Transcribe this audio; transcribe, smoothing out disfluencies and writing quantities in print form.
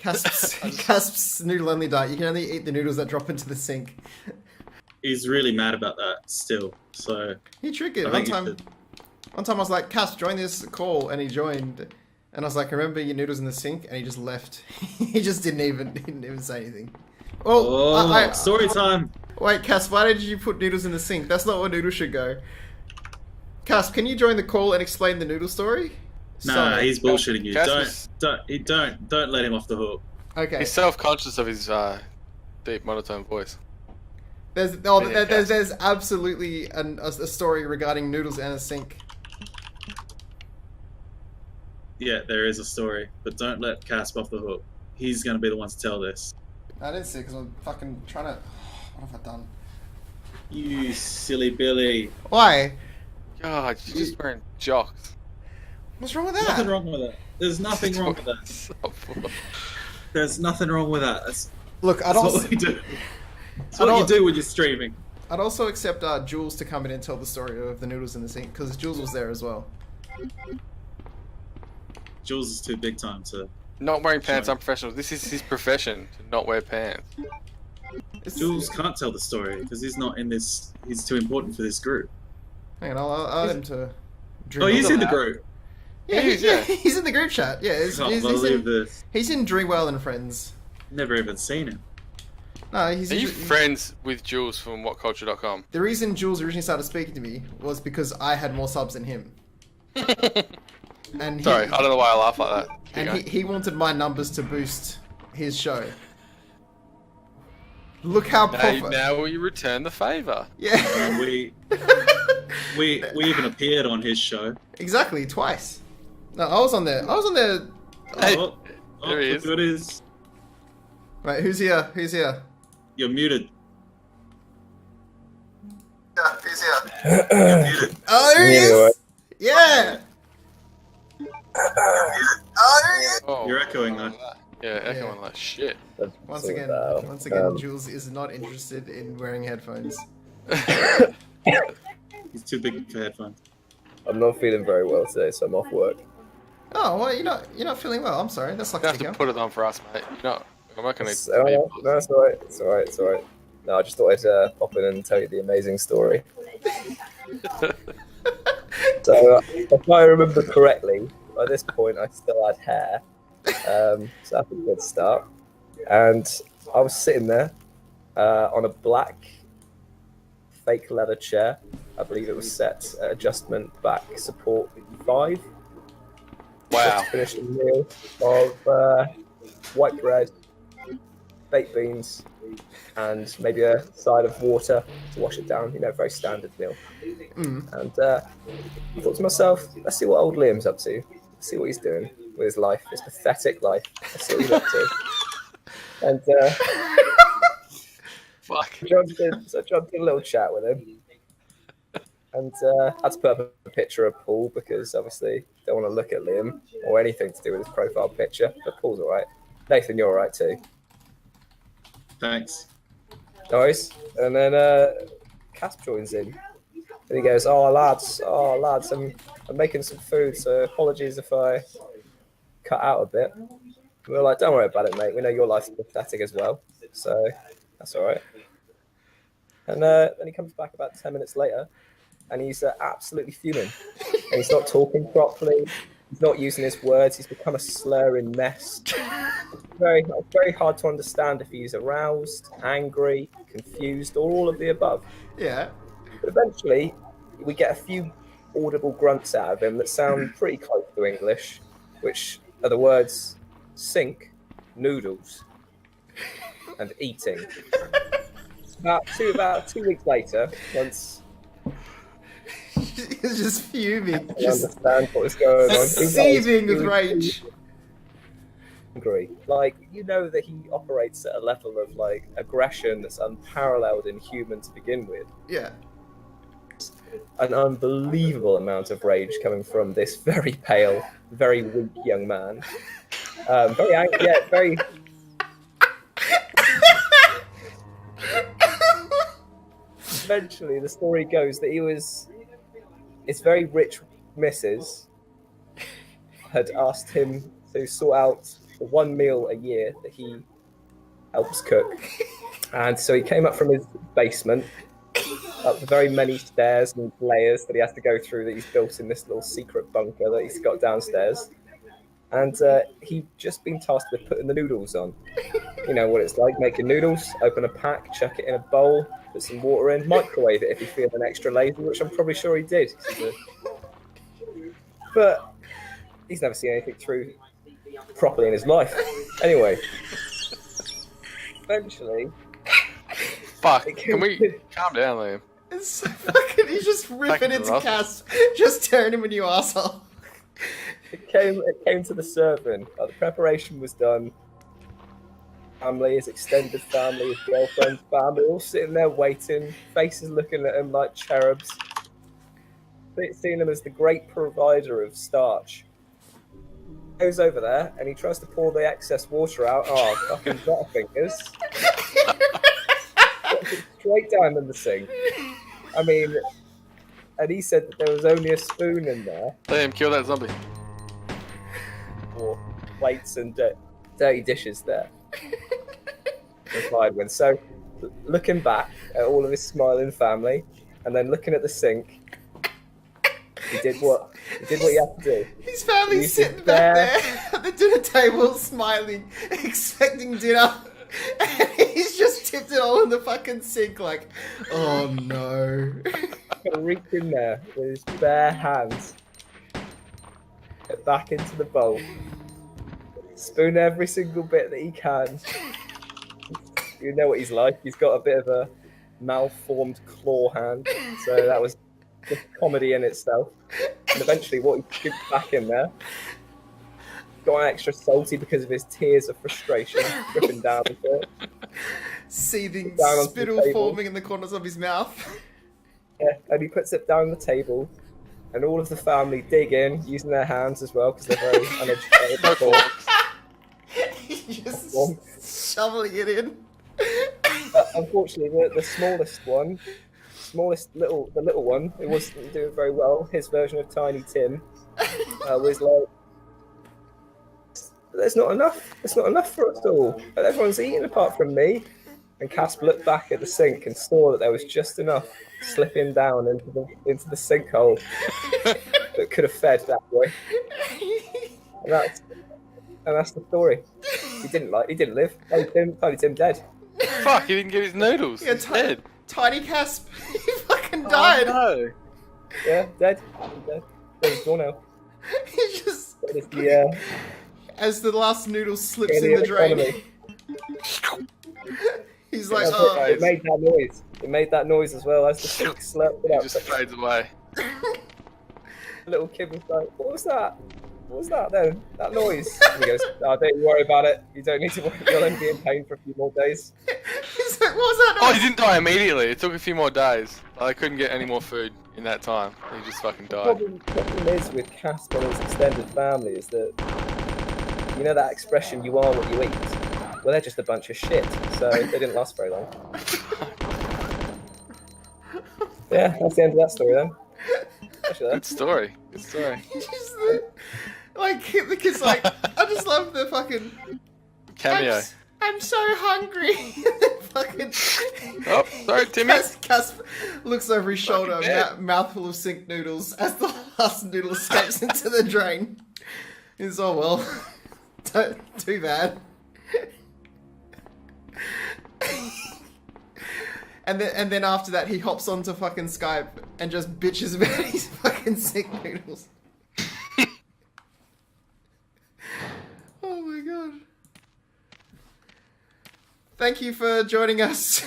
Casp's noodle only diet. You can only eat the noodles that drop into the sink. He's really mad about that still. So he triggered one time. One time I was like, Casp, join this call, and he joined. And I was like, remember your noodles in the sink? And he just left. He just didn't even say anything. Oh, story time. Wait, Casp, why did you put noodles in the sink? That's not where noodles should go. Casp, can you join the call and explain the noodle story? Nah, he's bullshitting you. Don't let him off the hook. Okay. He's self-conscious of his deep monotone voice. There's absolutely a story regarding noodles and a sink. Yeah, there is a story, but don't let Casp off the hook. He's going to be the one to tell this. I didn't see it because I'm fucking trying to... What have I done? You silly Billy. Why? God, you're just wearing jocks. What's wrong with that? Nothing wrong with that. There's nothing wrong with that. There's nothing wrong with that. Look, I'd also... what we do. That's what you do when you're streaming. I'd also accept Jules to come in and tell the story of the noodles in the sink, because Jules was there as well. Jules is too big time to... Not wearing pants, unprofessional. This is his profession, to not wear pants. Jules can't tell the story, because he's not in this... He's too important for this group. Hang on, I'll add him to... Oh, he's in the group? Yeah, he's in the group chat. Yeah, he's in DreamWhale and Friends. Never even seen him. No, Are you friends with Jules from Whatculture.com? The reason Jules originally started speaking to me was because I had more subs than him. And Sorry, I don't know why I laugh like that. And he wanted my numbers to boost his show. Look how now we return the favour. Yeah. And we even appeared on his show. Exactly, twice. No, I was on there. Hey, there he is. Look at his... Wait, who's here? Who's here? You're muted. Yeah, who's here? You're muted. Oh, there he is! Yeah! Oh, you're echoing though. Yeah, echoing like shit. Once again, Jules is not interested in wearing headphones. He's too big for headphones. I'm not feeling very well today, so I'm off work. Oh, well, you're not feeling well. I'm sorry. That's like you have to put it on for us, mate. No, I'm not gonna. No, it's alright. It's alright. It's alright. No, I just thought I'd pop in and tell you the amazing story. So, if I remember correctly, by this point I still had hair, so that's a good start. And I was sitting there on a black fake leather chair. I believe it was set at adjustment back support 5. Wow. Finished a meal of white bread, baked beans, and maybe a side of water to wash it down. You know, very standard meal. And I thought to myself, let's see what old Liam's up to. Let's see what he's doing with his life, his pathetic life. Let's see what he's up to. And fuck. I jumped in a little chat with him. And had to put up a picture of Paul because obviously don't want to look at Liam or anything to do with his profile picture. But Paul's all right. Nathan, you're all right too. Thanks. Nice. And then Casp joins in. And he goes, oh lads, I'm making some food, so apologies if I cut out a bit. And we're like, don't worry about it, mate. We know your life's pathetic as well. So that's all right. And then he comes back about 10 minutes later. And he's absolutely fuming. And he's not talking properly. He's not using his words. He's become a slurring mess. Very, very hard to understand if he's aroused, angry, confused, or all of the above. Yeah. But eventually, we get a few audible grunts out of him that sound pretty close to English, which are the words sink, noodles, and eating. About 2 weeks later, once... He's just fuming. I understand what was going on. Seething with rage. Angry. Like, you know that he operates at a level of, like, aggression that's unparalleled in human to begin with. Yeah. An unbelievable amount of rage coming from this very pale, very weak young man. Very angry, yeah, very... Eventually, the story goes that his very rich missus had asked him to sort out the one meal a year that he helps cook. And so he came up from his basement, up the very many stairs and layers that he has to go through that he's built in this little secret bunker that he's got downstairs. And he'd just been tasked with putting the noodles on. You know what it's like, making noodles, open a pack, chuck it in a bowl, put some water in, microwave it if you're feeling extra lazy, which I'm probably sure he did. But he's never seen anything through properly in his life. Anyway, eventually... Fuck, can we calm down, Liam? It's so fucking, he's just ripping into Casp, just turning him a new asshole. It came to the serving. The preparation was done. Family, his extended family, his girlfriend's family, all sitting there waiting, faces looking at him like cherubs. Seeing him as the great provider of starch. Goes over there and he tries to pour the excess water out. Oh, fucking butterfingers. Straight down in the sink. I mean, and he said that there was only a spoon in there. Liam, kill that zombie. Or plates and dirty dishes there. Replied when. So, looking back at all of his smiling family, and then looking at the sink, he did what he had to do. His family's sitting back there at the dinner table, smiling, expecting dinner, and he's just tipped it all in the fucking sink, like, oh no. Gonna reach in there with his bare hands, get back into the bowl, spoon every single bit that he can. You know what he's like. He's got a bit of a malformed claw hand, so that was just comedy in itself. And eventually, what he scooped back in there got extra salty because of his tears of frustration dripping down into it. Seething Down spittle forming in the corners of his mouth. Yeah, and he puts it down the table, and all of the family dig in using their hands as well because they're very uneducated. He's just shoveling it in. But unfortunately, the smallest one, the little one, it wasn't doing very well. His version of Tiny Tim was like, "There's not enough. It's not enough for us all. But everyone's eating apart from me." And Casp looked back at the sink and saw that there was just enough slipping down into the sinkhole that could have fed that boy. And that's the story. He didn't live. Tiny Tim dead. Fuck, he didn't get his noodles. Yeah, He's dead. Tiny Casp, he fucking died. Oh, no. Yeah, dead. Dead. He's gone now. He just, As the last noodle slips in the drain, he's like, oh. It made that noise. It made that noise as well as the sink slurped it He up. just fades away. The little kid was like, "What was that? What was that then? That noise?" And he goes, "Oh, don't you worry about it. You don't need to worry. You'll only be in pain for a few more days." He's like, what was that? Oh, he didn't die immediately. It took a few more days. I couldn't get any more food in that time. He just fucking died. The problem is with Casp and his extended family is that, you know that expression, "you are what you eat"? Well, they're just a bunch of shit, so they didn't last very long. Yeah, that's the end of that story then. Good story. Good story. Just the kid's like, I just love the fucking Cameo. I'm so hungry. Fucking. Oh, sorry, Timmy. Casp looks over his shoulder, dead. mouthful of sink noodles, as the last noodle escapes into the drain. He's oh well, too bad. And then after that, he hops onto fucking Skype and just bitches about his fucking sink noodles. Oh my god. Thank you for joining us.